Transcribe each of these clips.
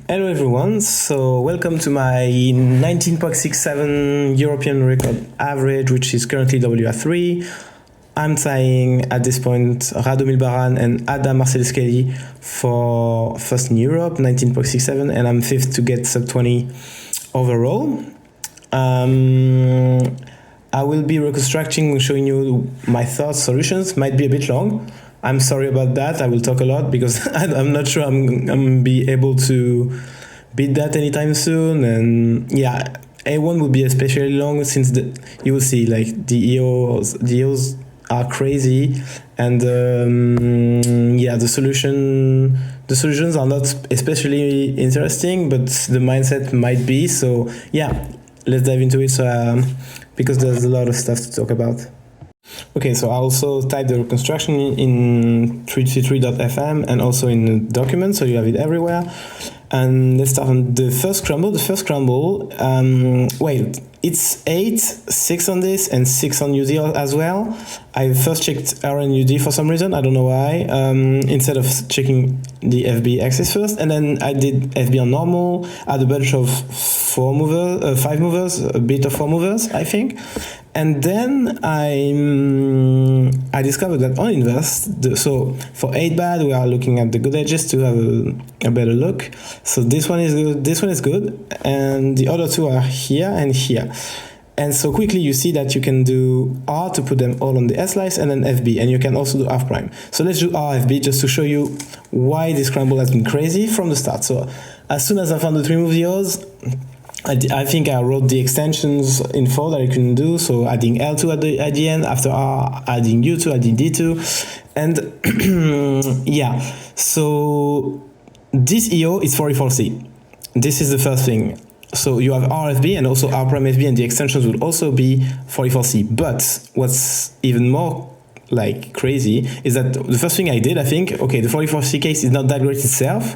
Hello everyone, so welcome to my 19.67 European record average, which is currently WR3. I'm tying at this point Radomil Baran and Adam Marcellescali for first in Europe, 19.67, and I'm fifth to get sub 20 overall. I will be reconstructing, showing you my thoughts, solutions. Might be a bit long. I'm sorry about that. I will talk a lot because I'm not sure I'm gonna be able to beat that anytime soon. And yeah, A1 will be especially long since you will see like the EOs are crazy, and yeah, the solutions are not especially interesting, but the mindset might be. So yeah, let's dive into it. So because there's a lot of stuff to talk about. Okay, so I also typed the reconstruction in 3c3.fm and also in the document, so you have it everywhere. And let's start on the first crumble. The first crumble, wait, it's 8, 6 on this and 6 on UD as well. I first checked R and UD for some reason, I don't know why, instead of checking the FB axis first. And then I did FB on normal, had a bunch of 5 movers, a bit of 4 movers, I think. And then I discovered that on inverse, so for 8 bad, we are looking at the good edges to have a better look. So this one is good, this one is good, and the other two are here and here. And so quickly you see that you can do R to put them all on the S-slice and then FB, and you can also do half prime. So let's do RFB just to show you why this scramble has been crazy from the start. So as soon as I found the 3 move EOs, I think I wrote the extensions info that I can do, so adding L2 at the end, after R, adding U2, adding D2, and yeah, so this EO is 44C. This is the first thing. So you have RFB and also R prime FB, and the extensions will also be 44C. But what's even more like crazy is that the first thing I did, I think, okay, the 44C case is not that great itself.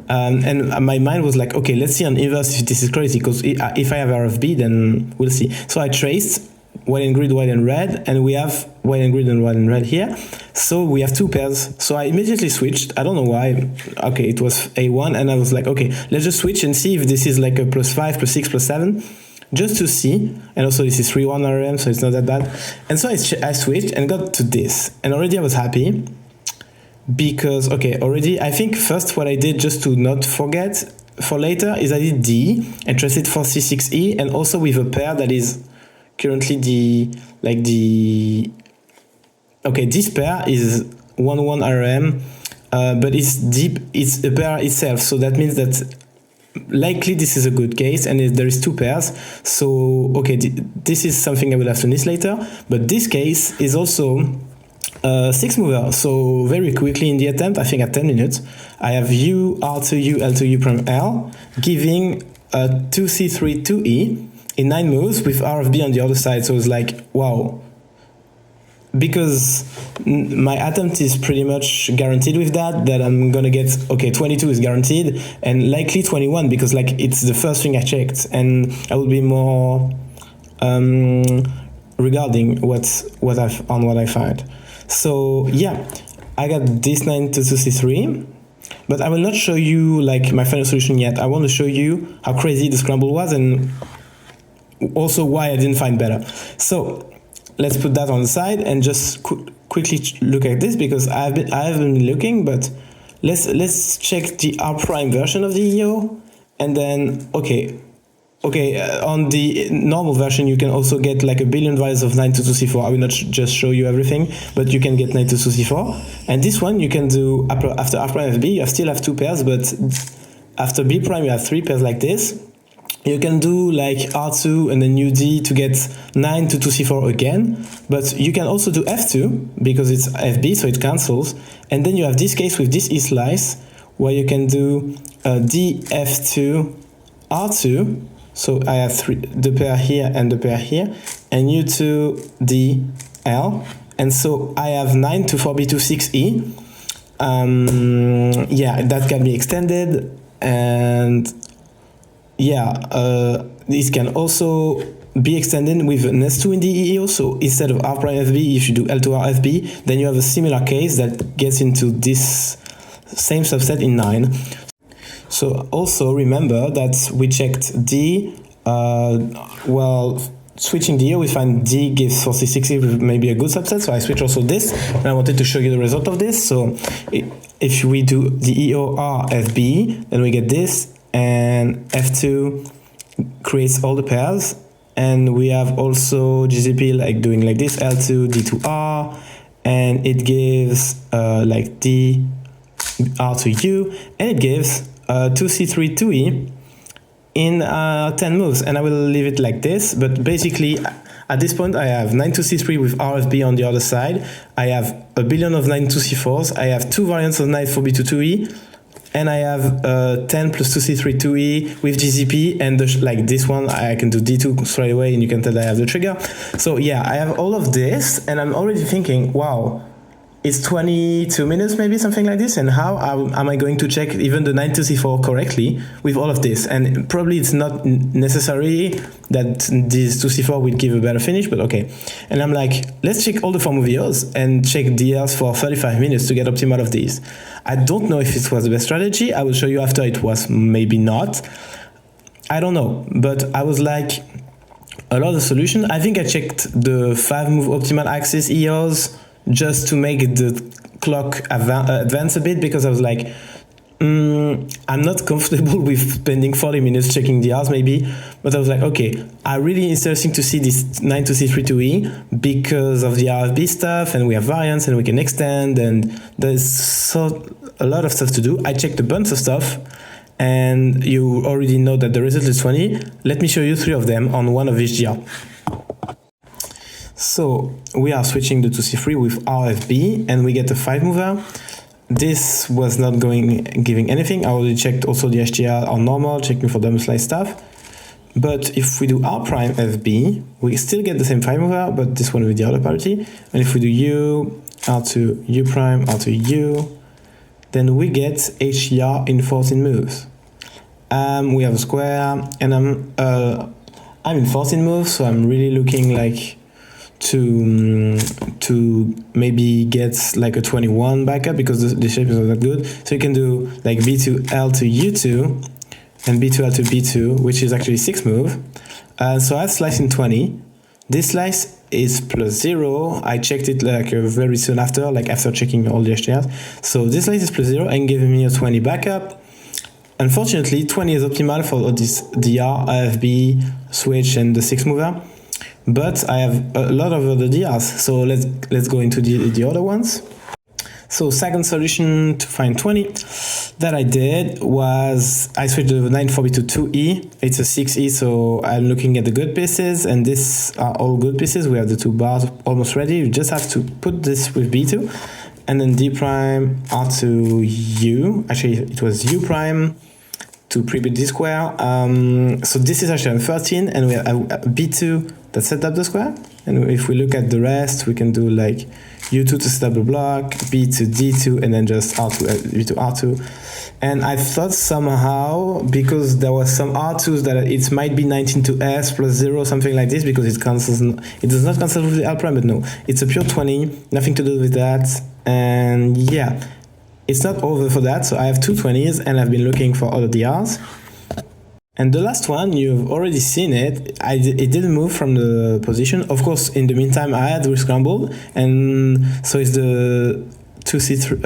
And my mind was like, okay, let's see on inverse if this is crazy, because if I have RFB, then we'll see. So I traced white and grid, white and red, and we have white and grid and white and red here. So we have 2 pairs. So I immediately switched. I don't know why. Okay, it was A1, and I was like, okay, let's just switch and see if this is like a +5, +6, +7, just to see. And also this is 3-1 RM, so it's not that bad. And so I switched and got to this, and already I was happy. Because, okay, already, I think first what I did, just to not forget for later, is I did D and traced it for C6E, and also with a pair that is currently okay, this pair is 1-1 RM, but it's deep, it's a pair itself, so that means that likely this is a good case, and there is 2 pairs, so, okay, this is something I will have to list later, but this case is also 6 mover, so very quickly in the attempt, I think at 10 minutes, I have U, R2, U, L2, U prime L, giving 2C3, 2E in 9 moves with RFB on the other side. So it's like, wow. Because my attempt is pretty much guaranteed with that I'm gonna get, okay, 22 is guaranteed, and likely 21, because like it's the first thing I checked, and I will be more regarding what I find. So yeah, I got this 9 to 2C3, but I will not show you like my final solution yet. I want to show you how crazy the scramble was, and also why I didn't find better. So let's put that on the side and just quickly look at this, because I haven't been looking, but let's check the R prime version of the EO, and then okay, on the normal version, you can also get like a billion values of 9 to 2C4. I will not just show you everything, but you can get 9 to 2C4. And this one you can do after R prime FB, you still have 2 pairs, but after B prime, you have 3 pairs like this. You can do like R2 and then UD to get 9 to 2C4 again, but you can also do F2 because it's FB, so it cancels. And then you have this case with this E slice where you can do D, F2, R2. So I have the pair here and the pair here, and U2, D, L. And so I have 9 to 4B2, 6E. Yeah, that can be extended, and yeah, this can also be extended with an S2 in the EO. So instead of R prime FB, if you do L2R FB, then you have a similar case that gets into this same subset in 9. So also remember that we checked D, switching D, we find D gives 4060 with maybe a good subset, so I switch also this, and I wanted to show you the result of this. So if we do the EOR FB, then we get this, and F2 creates all the pairs, and we have also GCP like doing like this, L2, D2R, and it gives like D, R to U, and it gives 2C3, 2E, in 10 moves, and I will leave it like this. But basically at this point I have 9 to C3 with RFB on the other side, I have a billion of 9 to C4s, I have two variants of knight 4B to 2E, and I have 10 plus 2C3 2E with GCP, and like this one I can do D2 straight away, and you can tell I have the trigger. So yeah, I have all of this, and I'm already thinking, wow, it's 22 minutes, maybe something like this, and how am I going to check even the 9 to C4 correctly with all of this? And probably it's not necessary that this 2 C4 will give a better finish, but okay. And I'm like, let's check all the 4 movios and check DRs for 35 minutes to get optimal of these. I don't know if it was the best strategy. I will show you after it was maybe not. I don't know, but I was like, a lot of solution. I think I checked the 5 move optimal axis EOs just to make the clock advance a bit, because I was like, I'm not comfortable with spending 40 minutes checking DRs maybe, but I was like, okay, I'm really interesting to see this 9 to C3 to E because of the RFB stuff, and we have variants and we can extend, and there's a lot of stuff to do. I checked a bunch of stuff, and you already know that the result is 20. Let me show you 3 of them on one of each GR. So we are switching the 2C3 with RFB, and we get a 5 mover. This was not giving anything. I already checked also the HDR on normal, checking for double slice stuff. But if we do R prime FB, we still get the same 5 mover, but this one with the other parity. And if we do U, R to U prime, R to U, then we get HDR in 14 moves. We have a square, and I'm in 14 moves, so I'm really looking like to maybe get like a 21 backup, because the shape is not that good. So you can do like B2L to U2 and B2L to B2, which is actually 6 move. So I have slice in 20. This slice is plus 0. I checked it like very soon after, like after checking all the HDRs. So this slice is plus 0 and giving me a 20 backup. Unfortunately, 20 is optimal for this DR, IFB, switch, and the 6 mover. But I have a lot of other DRs, so let's go into the other ones. So second solution to find 20 that I did was I switched the 9 4B to 2E. It's a 6E, so I'm looking at the good pieces, and these are all good pieces. We have the 2 bars almost ready. You just have to put this with B2, and then D prime R to U. Actually, it was U prime to pre-bit D square. So this is actually on 13, and we have a B2 that set up the square. And if we look at the rest, we can do like U2 to set up the block, B to D2, and then just R2, B to R2. And I thought somehow, because there was some R2s, that it might be 19 to S plus 0, something like this, because it cancels. It does not cancel with the L prime, but no, it's a pure 20, nothing to do with that. And yeah, it's not over for that. So I have 2 20s, and I've been looking for other DRs. And the last one, you've already seen it. It didn't move from the position. Of course, in the meantime, I had rescrambled, and so it's the 2C3,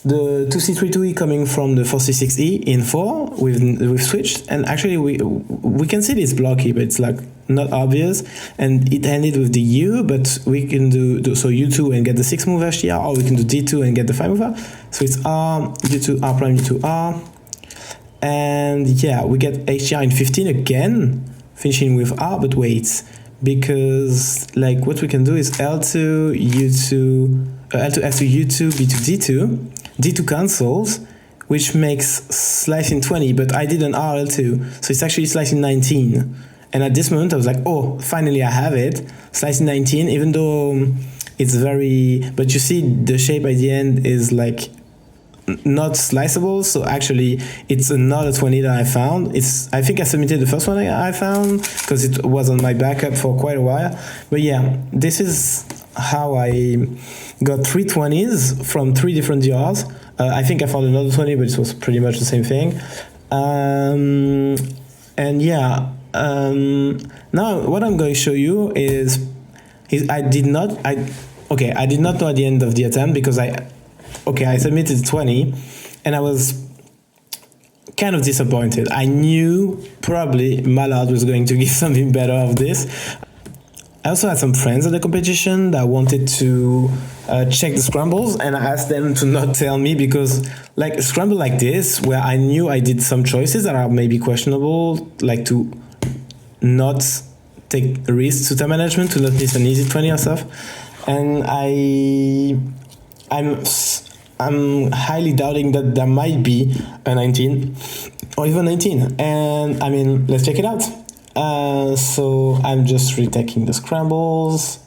the 2C3 2E coming from the 4C6E in 4 with switched, and actually we can see this block here, but it's like not obvious, and it ended with the U, but we can do so U2 and get the 6 move HDR, or we can do D2 and get the 5 mover. So it's R, U2, R prime, U2, R. And yeah, we get HDR in 15 again, finishing with R, but wait, because like what we can do is L2, U2, L2, F2, U2, B2, D2, D2 cancels, which makes slice in 20, but I did an RL2, so it's actually slice in 19. And at this moment I was like, oh, finally I have it, slice in 19, even though it's very, but you see the shape at the end is like not sliceable, so actually it's another 20 that I found. I think I submitted the first one I found because it was on my backup for quite a while. But yeah, this is how I got 3 20s from 3 different DRs. I think I found another 20, but it was pretty much the same thing. And yeah, now what I'm going to show you is I did not know at the end of the attempt, because I submitted 20 and I was kind of disappointed. I knew probably Mallard was going to give something better of this. I also had some friends at the competition that wanted to check the scrambles, and I asked them to not tell me, because like a scramble like this, where I knew I did some choices that are maybe questionable, like to not take risks to time management, to not miss an easy 20 or stuff, and I'm highly doubting that there might be a 19 or even 19, and I mean, let's check it out. So I'm just retaking the scrambles.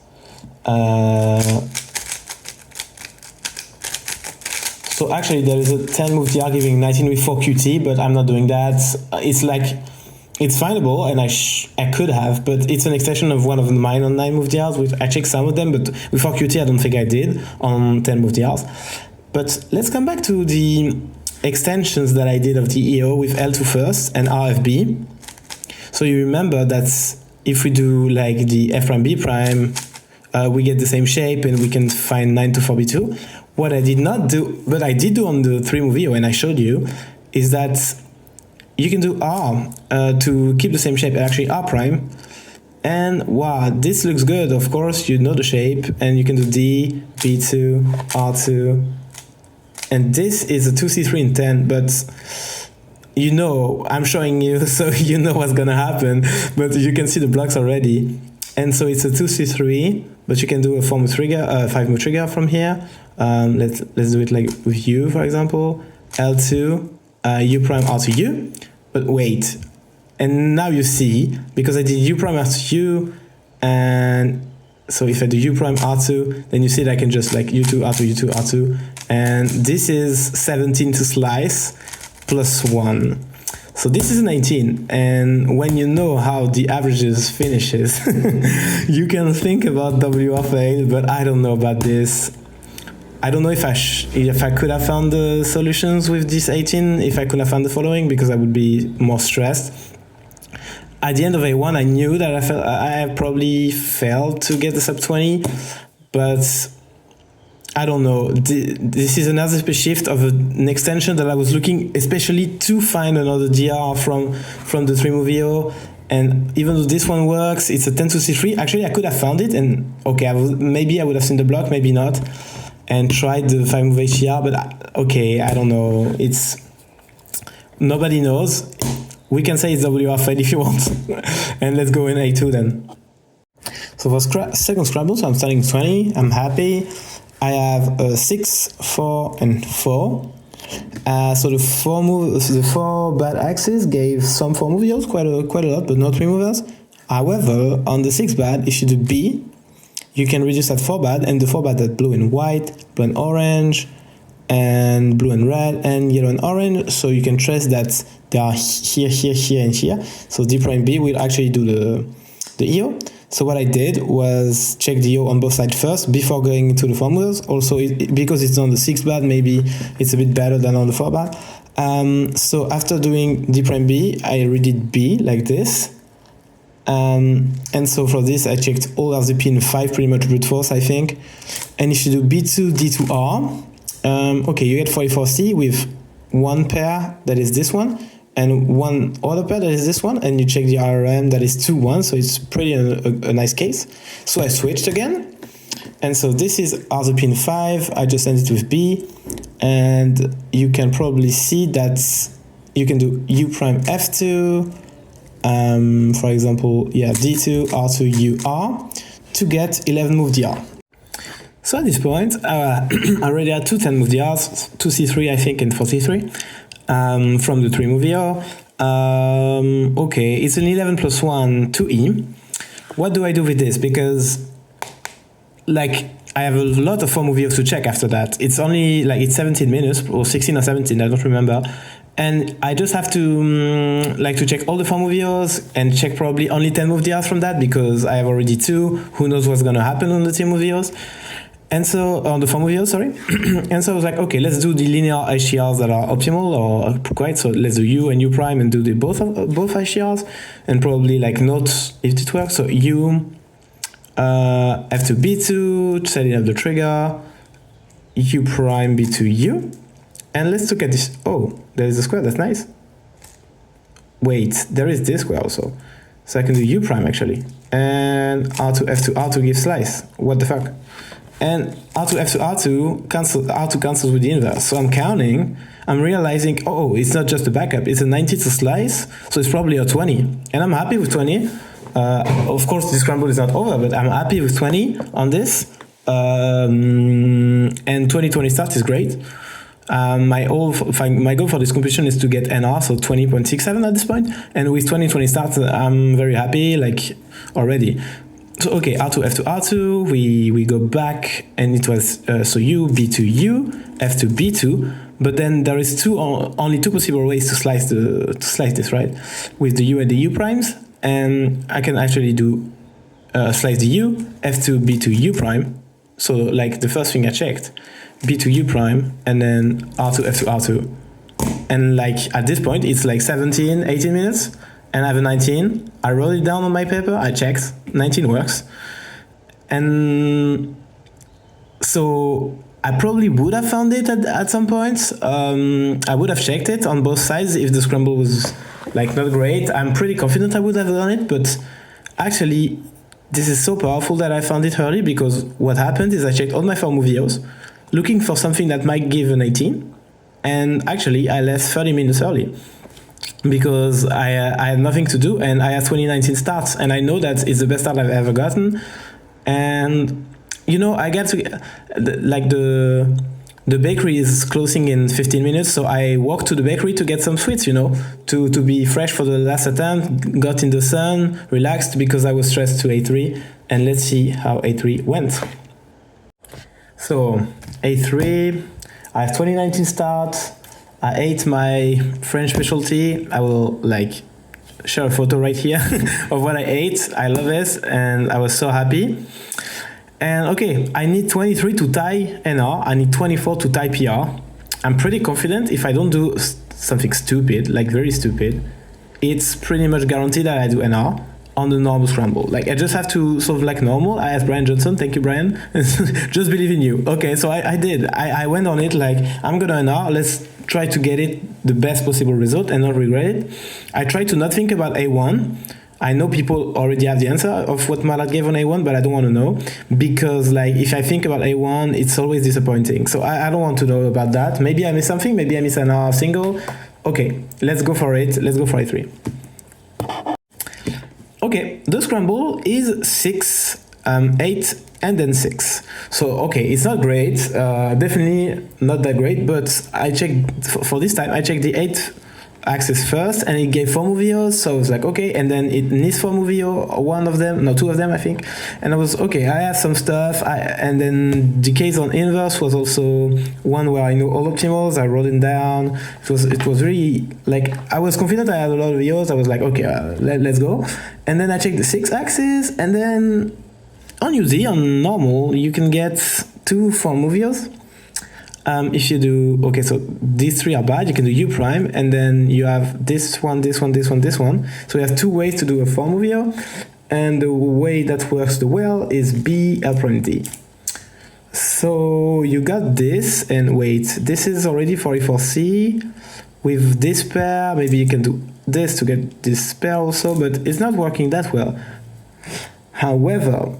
So actually there is a 10 move DR giving 19 with 4 QT, but I'm not doing that. It's like, it's findable, and I could have, but it's an extension of one of mine on 9 move DRs, which I checked some of them, but with 4 QT I don't think I did on 10 move DRs. But let's come back to the extensions that I did of the EO with L2 first and RFB. So you remember that if we do like the F prime B prime, we get the same shape and we can find 9 to 4B2. What I did not do, but I did do on the 3 move EO and I showed you, is that you can do R to keep the same shape, actually R prime. And wow, this looks good. Of course, you know the shape, and you can do D, B2, R2. And this is a 2C3 in 10, but you know, I'm showing you, so you know what's gonna happen, but you can see the blocks already. And so it's a 2C3, but you can do a 4 move trigger, 5 move trigger from here. Let's do it like with U, for example. L2, U prime, R to U. But wait, and now you see, because I did U prime, R to U, and so if I do U prime, R2, then you see that I can just like U2, R2, U2, R2, and this is 17 to slice, plus 1. So this is 19, and when you know how the averages finishes, you can think about WR fail, but I don't know about this. I don't know if I could have found the solutions with this 18, if I could have found the following, because I would be more stressed. At the end of A1, I knew that I probably failed to get the sub 20, but I don't know. This is another shift of an extension that I was looking especially to find another DR from the 3 move EO. And even though this one works, it's a 10 to C3. Actually, I could have found it, and okay, maybe I would have seen the block, maybe not, and tried the 5 move HDR. But okay, I don't know. It's nobody knows. We can say it's WR fail if you want, and let's go in A2 then. So for second scramble, so I'm starting 20. I'm happy. I have 6, 4, and 4. So the 4 bad axes gave some 4 movers, quite a lot, but not 3 movers. However, on the 6 bad, if you do B, you can reduce that 4 bad, and the 4 bad that blue and white, blue and orange, and blue and red, and yellow and orange. So you can trace that they are here, here, here, and here. So D prime B will actually do the EO. So what I did was check the EO on both sides first before going to the 4 movers. Also, because it's on the 6 bad, maybe it's a bit better than on the 4 bad. So after doing D prime B, I redid B like this. And so for this, I checked all of the pin 5, pretty much brute force, I think. And if you do B2, D2R, okay, you get 44C with one pair, that is this one, and one other pair, that is this one, and you check the RRM, that is 2-1, so it's pretty a nice case. So I switched again, and so this is R pin 5, I just sent it with B, and you can probably see that you can do U prime F2, for example, yeah, D2, R2, UR, to get 11 move DR. So at this point, I already had 2 10 move DRs, 2 C3 I think, and 4 C3, from the 3 move EO. Okay, it's an 11 plus 1 2E. What do I do with this? Because like I have a lot of 4 move EOs to check after that. It's only like it's 17 minutes or 16 or 17, I don't remember. And I just have to like to check all the 4 move EOs and check probably only 10 move DRs from that, because I have already 2. Who knows what's gonna happen on the 10 move EOs? And so on the form of sorry. And so I was like, okay, let's do the linear HCRs that are optimal or quite. So let's do U and U prime and do the both HCRs, and probably like note if it works. So U, F2 B2, setting up the trigger, U prime B2 U, and let's look at this. Oh, there is a square. That's nice. Wait, there is this square also. So I can do U prime actually, and R2 F2 R2 gives slice. What the fuck? And R2 F2 R2 cancels with the inverse. So I'm counting, I'm realizing, oh, it's not just a backup, it's a 90 to slice, so it's probably a 20. And I'm happy with 20. Of course, the scramble is not over, but I'm happy with 20 on this. And 2020 start is great. My goal for this competition is to get NR, so 20.67 at this point. And with 2020 start, I'm very happy, like, already. So okay, R2, F2, R2, we go back, and it was, so U, B2, U, F2, B2, but then there is only two possible ways to slice this, right? With the U and the U primes, and I can actually do, slice the U, F2, B2, U prime, so like the first thing I checked, B2, U prime, and then R2, F2, R2. And like at this point, it's like 17, 18 minutes, and I have a 19. I wrote it down on my paper, I checked, 19 works. And so I probably would have found it at some point. I would have checked it on both sides if the scramble was like not great. I'm pretty confident I would have done it, but actually this is so powerful that I found it early, because what happened is I checked all my 4 videos looking for something that might give an 18, and actually I left 30 minutes early, because I had nothing to do, and I had 2019 starts, and I know that it's the best start I've ever gotten. And you know, I get to like the bakery is closing in 15 minutes, so I walked to the bakery to get some sweets, you know, to be fresh for the last attempt. Got in the sun, relaxed, because I was stressed to A3, and let's see how A3 went. So A3, I have 2019 start. I ate my French specialty. I will like share a photo right here of what I ate. I love it, and I was so happy. And okay, I need 23 to tie NR. I need 24 to tie PR. I'm pretty confident if I don't do something stupid, like very stupid, it's pretty much guaranteed that I do NR on the normal scramble. Like I just have to solve like normal. I asked Brian Johnson, thank you Brian, just believe in you. Okay, so I did. I went on it like, I'm gonna NR, let's try to get it the best possible result and not regret it. I try to not think about A1. I know people already have the answer of what Malat gave on A1, but I don't want to know, because like if I think about A1, it's always disappointing. So I don't want to know about that. Maybe I missed something, maybe I missed an R single. Okay, let's go for it. Let's go for A3. Okay, the scramble is 6, 8, and then 6. So okay, it's not great, definitely not that great, but I checked, for this time, I checked the 8 axis first, and it gave 4 movios, so I was like, okay, and then it needs 4 movio, one of them, no, 2 of them, I think, and I was, okay, I have some stuff, and then the case on inverse was also one where I know all optimals, I wrote it down, it was really, like, I was confident I had a lot of videos, I was like, okay, let's go, and then I checked the 6 axis, and then on UZ, on normal, you can get 2 4 movios. If you do, okay, so these 3 are bad, you can do U prime, and then you have this one, this one, this one, this one. So you have 2 ways to do a 4 movio, and the way that works the well is B, L prime D. So you got this, and wait, this is already 44C. With this pair, maybe you can do this to get this pair also, but it's not working that well. However,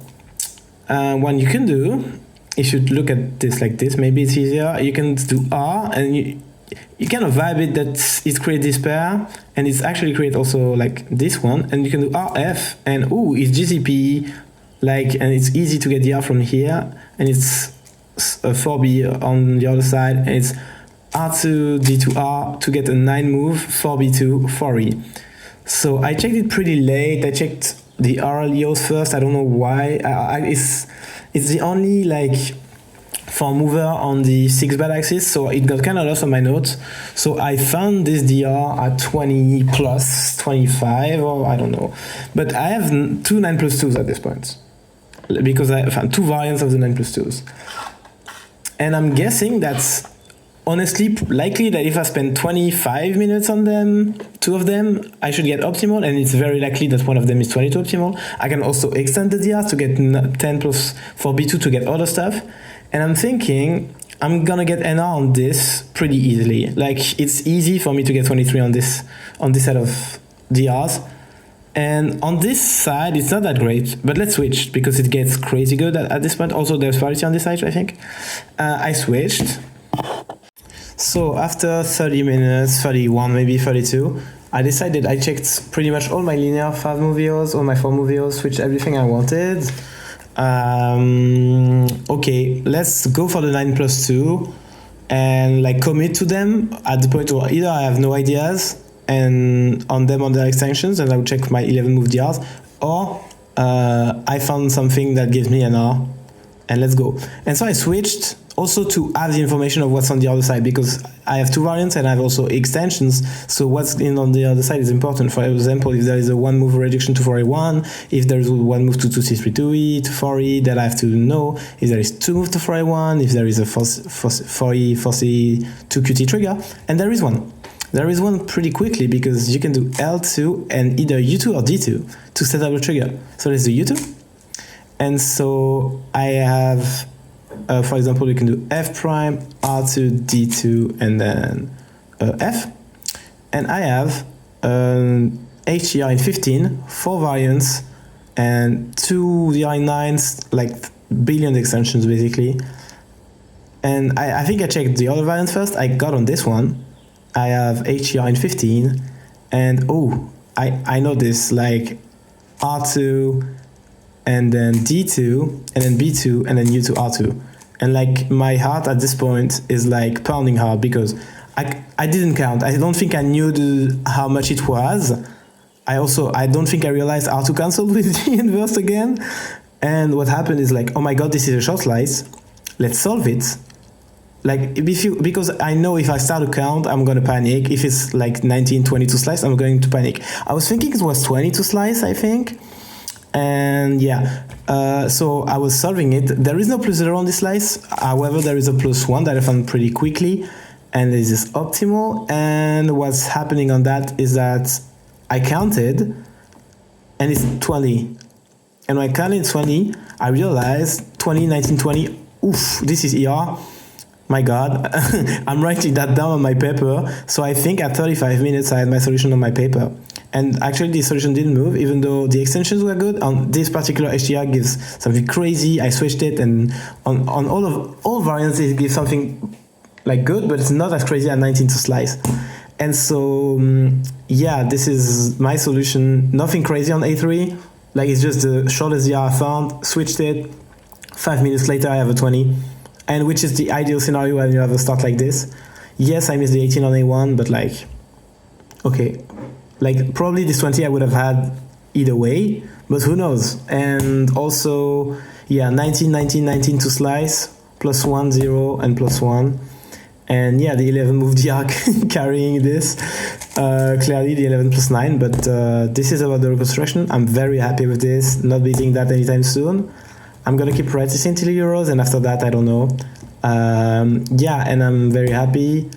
what you can do, if you look at this like this, maybe it's easier. You can do R, and you kind of vibe it that it creates this pair, and it's actually create also like this one, and you can do RF, and ooh, it's GCP, like, and it's easy to get the R from here, and it's a 4B on the other side, and it's R2, D2R to get a 9 move, 4B2, 4E. So I checked it pretty late. I checked the RLEOs first. I don't know why. It's the only like 4 mover on the 6 bad axis, so it got kind of lost on my notes. So I found this DR at 20 plus 25, or I don't know. But I have 2 9+2s at this point. because I found 2 variants of the 9+2s. And I'm guessing that's honestly likely that if I spend 25 minutes on them, 2 of them, I should get optimal, and it's very likely that one of them is 22 optimal. I can also extend the DR to get 10 plus for B2 to get other stuff. And I'm thinking I'm gonna get NR on this pretty easily. Like, it's easy for me to get 23 on this set of DRs. And on this side, it's not that great, but let's switch because it gets crazy good at this point. Also, there's parity on this side, I think. I switched. So after 30 minutes, 31, maybe 32, I decided I checked pretty much all my linear 5 movios, all my 4 movios, switched everything I wanted. Okay, let's go for the 9+2 and like commit to them at the point where either I have no ideas and on them on their extensions and I will check my 11 move DRs, or I found something that gives me an R and let's go. And so I switched also to have the information of what's on the other side, because I have 2 variants and I have also extensions, so what's in on the other side is important. For example, if there is a 1 move reduction to 4A1, if there is 1 move to 2C3 2E to 4E, that I have to know. If there is 2 move to 4A1, if there is a 4E 4C 2QT trigger, and there is one. There is one pretty quickly because you can do L2 and either U2 or D2 to set up a trigger. So let's do U2. And so I have, for example, you can do F prime, R2, D2, and then F. And I have HDR in 15, 4 variants, and 2 DR in 9s, like billion extensions basically. And I think I checked the other variants first. I got on this one. I have HDR in 15, and oh, I know this, like R2, and then D2, and then B2, and then U2 R2. And like my heart at this point is like pounding hard because I didn't count. I don't think I knew how much it was. I don't think I realized R2 cancelled with the inverse again. And what happened is like, oh my god, this is a short slice. Let's solve it. Like because I know if I start to count, I'm gonna panic. If it's like 19, 22 slice, I'm going to panic. I was thinking it was 22 slice, I think. And yeah, so I was solving it. There is no +0 on this slice. However, there is a +1 that I found pretty quickly, and this is optimal. And what's happening on that is that I counted, and it's 20. And when I counted 20, I realized 20, 19, 20. Oof, this is ER. My god, I'm writing that down on my paper. So I think at 35 minutes I had my solution on my paper. And actually the solution didn't move, even though the extensions were good. On this particular HDR gives something crazy. I switched it, and on all variants it gives something like good, but it's not as crazy at 19 to slice. And so yeah, this is my solution. Nothing crazy on A3. Like, it's just the shortest DR I found. Switched it. 5 minutes later I have a 20. And which is the ideal scenario when you have a start like this. Yes, I missed the 18 on A1, but like, okay. Like, probably this 20 I would have had either way, but who knows. And also, yeah, 19, 19, 19 to slice, +1, 0, and +1. And yeah, the 11 move DR carrying this. Clearly the 11 +9, but this is about the reconstruction. I'm very happy with this, not beating that anytime soon. I'm gonna keep practicing till Euros, and after that, I don't know. Yeah, and I'm very happy.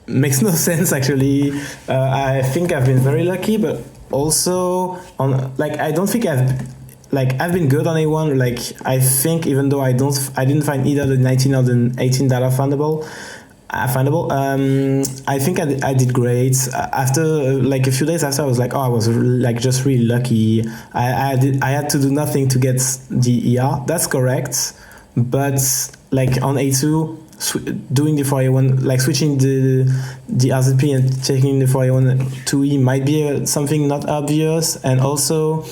Makes no sense actually. I think I've been very lucky, but also on I don't think I've been good on A1. Like, I think even though I didn't find either the 19 or the 18 that are findable. I think I did great. After like a few days after, I was like, oh, I was like just really lucky. I had to do nothing to get the ER. That's correct, but like on A2, doing the 4A1, like switching the RZP and taking the 4A1 2E might be something not obvious. And also,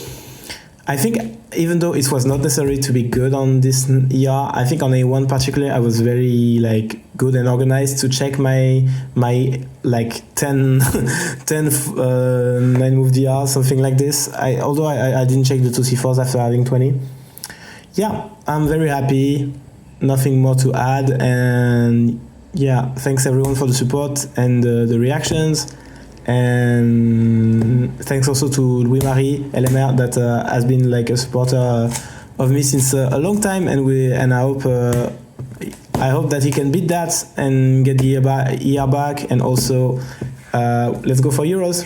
I think even though it was not necessary to be good on this ER, I think on A1 particularly, I was very like good and organized to check my like 10 9 move DR, something like this. Although I didn't check the 2C4s after having 20. Yeah, I'm very happy. Nothing more to add. And yeah, thanks everyone for the support and the reactions. And thanks also to Louis-Marie LMR that has been like a supporter of me since a long time, and I hope that he can beat that and get the ER back, and also let's go for Euros.